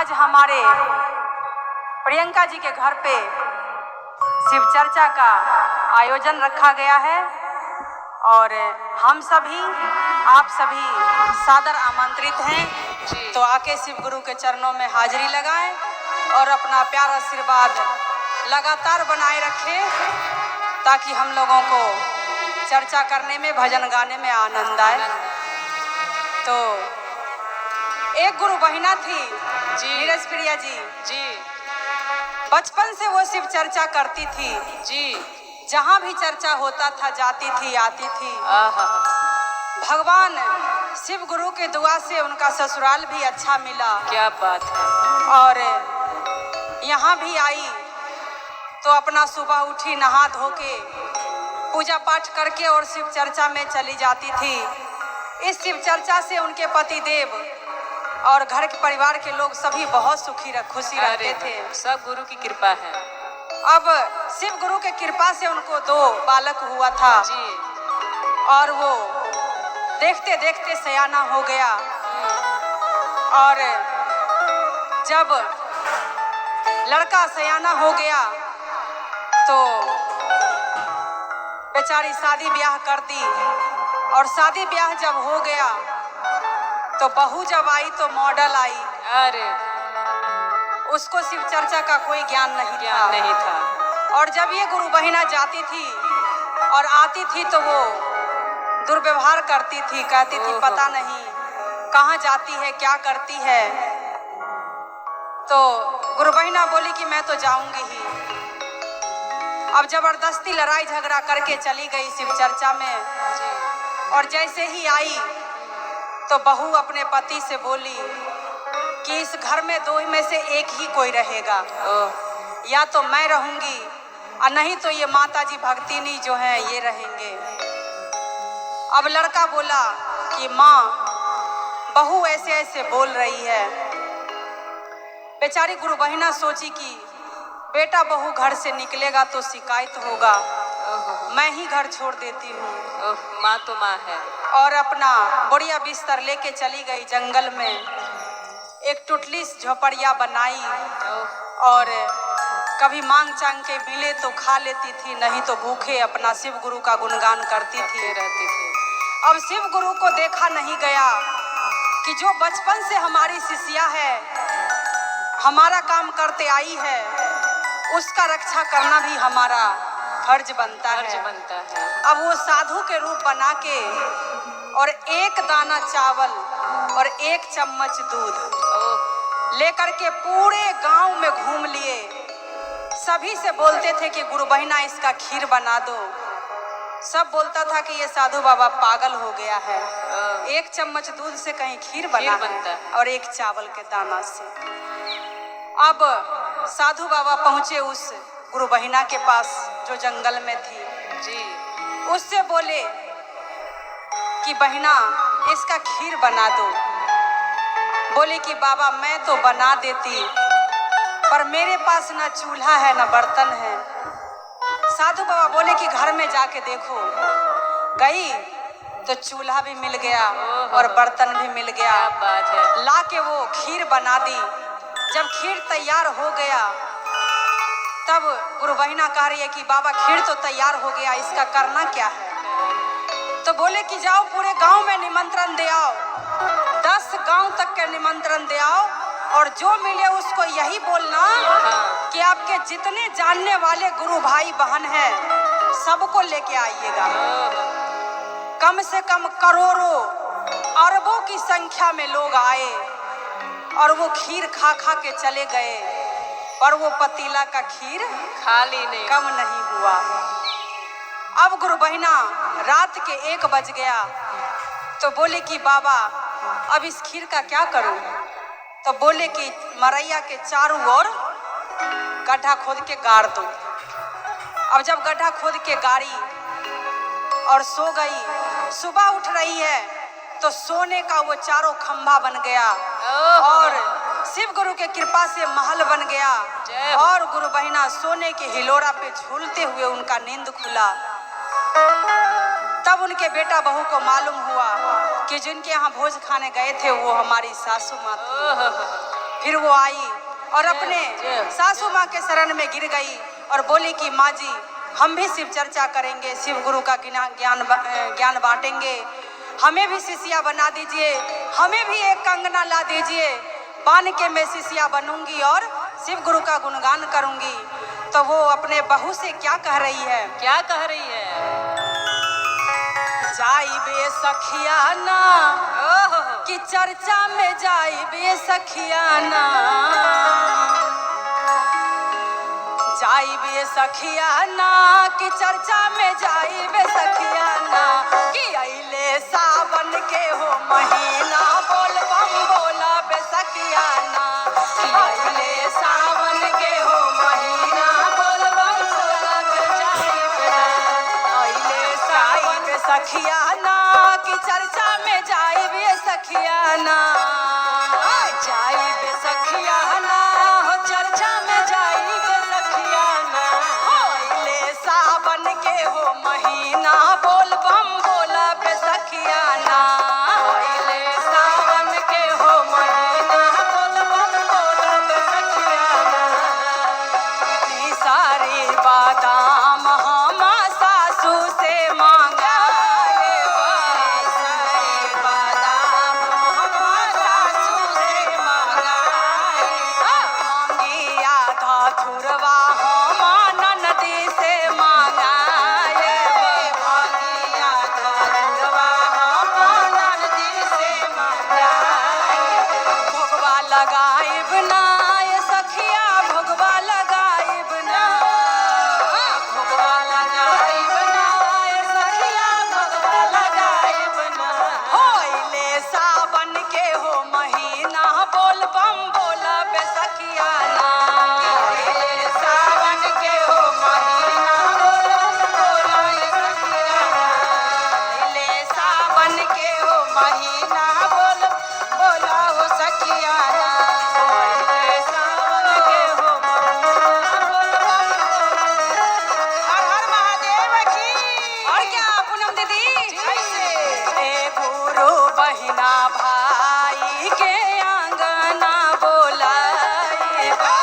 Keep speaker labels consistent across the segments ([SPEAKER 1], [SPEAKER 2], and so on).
[SPEAKER 1] आज हमारे प्रियंका जी के घर पे शिव चर्चा का आयोजन रखा गया है और हम सभी आप सभी सादर आमंत्रित हैं। तो आके शिव गुरु के चरणों में हाजिरी लगाएं और अपना प्यार आशीर्वाद लगातार बनाए रखें ताकि हम लोगों को चर्चा करने में भजन गाने में आनंद आए। तो एक गुरु बहिना थी नीरज प्रिया जी बचपन से वो शिव चर्चा करती थी जी। जहाँ भी चर्चा होता था जाती थी आती थी। भगवान शिव गुरु के दुआ से उनका ससुराल भी अच्छा मिला।
[SPEAKER 2] क्या बात है।
[SPEAKER 1] और यहाँ भी आई तो अपना सुबह उठी नहा धो के पूजा पाठ करके और शिव चर्चा में चली जाती थी। इस शिव चर्चा से उनके पति देव और घर के परिवार के लोग सभी बहुत सुखी खुशी रहते थे।
[SPEAKER 2] सब गुरु की कृपा है।
[SPEAKER 1] अब शिव गुरु के कृपा से उनको 2 बालक हुआ था
[SPEAKER 2] जी।
[SPEAKER 1] और वो देखते देखते सयाना हो गया। और जब लड़का सयाना हो गया तो बेचारी शादी ब्याह कर दी। और शादी ब्याह जब हो गया तो बहू जब आई तो मॉडल आई।
[SPEAKER 2] अरे
[SPEAKER 1] उसको शिव चर्चा का कोई ज्ञान नहीं था। और जब ये गुरु बहिना जाती थी और आती थी तो वो दुर्व्यवहार करती थी, कहती थी पता नहीं कहाँ जाती है क्या करती है। तो गुरु बहिना बोली कि मैं तो जाऊंगी ही। अब जबरदस्ती लड़ाई झगड़ा करके चली गई शिव चर्चा में। और जैसे ही आई तो बहू अपने पति से बोली कि इस घर में 2 में से एक ही कोई रहेगा, या तो मैं रहूंगी और नहीं तो ये माताजी भक्तिनी जो हैं ये रहेंगे। अब लड़का बोला कि माँ बहू ऐसे ऐसे बोल रही है। बेचारी गुरु बहिना सोची कि बेटा बहू घर से निकलेगा तो शिकायत होगा, मैं ही घर छोड़ देती हूँ।
[SPEAKER 2] माँ तो माँ है।
[SPEAKER 1] और अपना बढ़िया बिस्तर लेके चली गई जंगल में। एक टुटली झोपड़िया बनाई और कभी मांग चांग के मिले तो खा लेती थी, नहीं तो भूखे अपना शिव गुरु का गुणगान करती थी
[SPEAKER 2] रहती थी।
[SPEAKER 1] अब शिव गुरु को देखा नहीं गया कि जो बचपन से हमारी शिष्या है, हमारा काम करते आई है, उसका रक्षा करना भी हमारा फर्ज बनता है। अब वो साधु के रूप बना के और 1 दाना चावल और 1 चम्मच दूध लेकर के पूरे गांव में घूम लिए। सभी से बोलते थे कि गुरु बहिना इसका खीर बना दो। सब बोलता था कि ये साधु बाबा पागल हो गया है, 1 चम्मच दूध से कहीं खीर बनता है और 1 चावल के दाना से। अब साधु बाबा पहुंचे उस गुरु बहिना के पास जो जंगल में थी जी। उससे बोले कि बहिना इसका खीर बना दो। बोले कि बाबा मैं तो बना देती पर मेरे पास न चूल्हा है न बर्तन है। साधु बाबा बोले कि घर में जाके देखो। गई तो चूल्हा भी मिल गया और बर्तन भी मिल गया।
[SPEAKER 2] बात है।
[SPEAKER 1] ला के वो खीर बना दी। जब खीर तैयार हो गया तब गुरु बहिना कह रही है कि बाबा खीर तो तैयार हो गया, इसका करना क्या है। तो बोले कि जाओ पूरे गांव में निमंत्रण दे आओ, 10 गांव तक के निमंत्रण दे आओ और जो मिले उसको यही बोलना कि आपके जितने जानने वाले गुरु भाई बहन हैं सबको लेके आइएगा। कम से कम करोड़ों अरबों की संख्या में लोग आए और वो खीर खा खा के चले गए, पर वो पतीला का खीर
[SPEAKER 2] खाली नहीं,
[SPEAKER 1] कम नहीं हुआ। अब गुरु बहिना रात के 1 बज गया तो बोले कि बाबा अब इस खीर का क्या करूं। तो बोले कि मरैया के चारों ओर गड्ढा खोद के गाड़ दो। अब जब गड्ढा खोद के गाड़ी और सो गई, सुबह उठ रही है तो सोने का वो चारों खंभा बन गया और शिव गुरु के कृपा से महल बन गया। और गुरु बहिना सोने के हिलोरा पे झूलते हुए उनका नींद खुला। तब उनके बेटा बहू को मालूम हुआ कि जिनके यहाँ भोज खाने गए थे वो हमारी सासू माँ थी। फिर वो आई और अपने सासू माँ के शरण में गिर गई और बोली कि माँ जी, हम भी शिव चर्चा करेंगे, शिव गुरु का ज्ञान बांटेंगे, हमें भी शिष्या बना दीजिए, हमें भी एक कंगना ला दीजिए, बांध के मैं शिष्या बनूंगी और शिव गुरु का गुणगान करूंगी। तो वो अपने बहू से क्या कह रही है?
[SPEAKER 2] क्या कह रही है?
[SPEAKER 1] जाई बे सखिया ना कि चर्चा में जाई बे सखिया ना, जाई बे सखिया ना कि चर्चा में जाई बे सखिया ना, कि अइले सावन के हो महीना, बोल बम बोला बे सखिया ना, कि अइले सावन के हो महीना, बोल बम बोला बे जाई बे ना, अइले सावन बे सखिया ना कि चर्चा में जाई बे सखिया ना, जाई बे सखिया ना हो चर्चा में जाई बे सखिया ना, अइले सावन के हो महीना, बोल बम बोला बे सखिया ना, अइले सावन के हो महीना, बोल बम बोला बे सखिया ना। सारे बादाम हम सासू से मांगा, सारे बादाम हम सासू से मांगा, मांगी आधा थुरवा हम ननदी से मांगा, मांगी आधा थुरवा हम ननदी से मांगा, भोगवा लगाइब ना ये सखिया, भोगवा लगाइब ना, भोगवा लगाइब ना ये सखिया, भोगवा लगाइब ना, होइले सावन के हो महीना, बोल बम बोला बे सखिया ना, होइले सावन के हो महीना, बोल बम बोला बे सखिया ना, होइले सावन के हो महीना, बोल बोला हो सखिया ना, होइले सावन के हो महीना, बोल बम बोला। हर हर महादेव की। और क्या पूनम दीदी? ए गुरु बहिना भाई के आंगना बोलाए, हो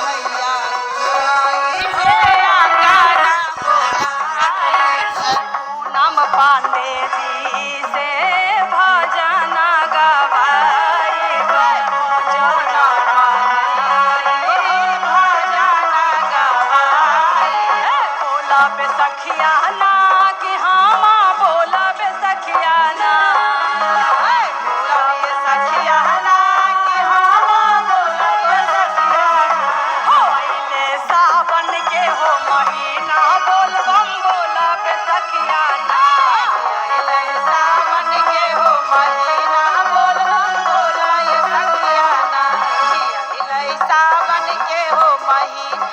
[SPEAKER 1] भैया भाई के आंगना बोलाए, पूनम पांडे जी से भजना गवाए, भजना गवाए, बोला बे सखिया ना कि हम बोला बे सखिया ना, बोला बे सखिया ना कि हम बोला बे सखिया ना, होइले सावन के हो महीना, बोल बम बोला बे सखिया ना, होइले सावन के हो महीना, बोल बम बोला ये सखिया ना, होइले सावन के हो महीना,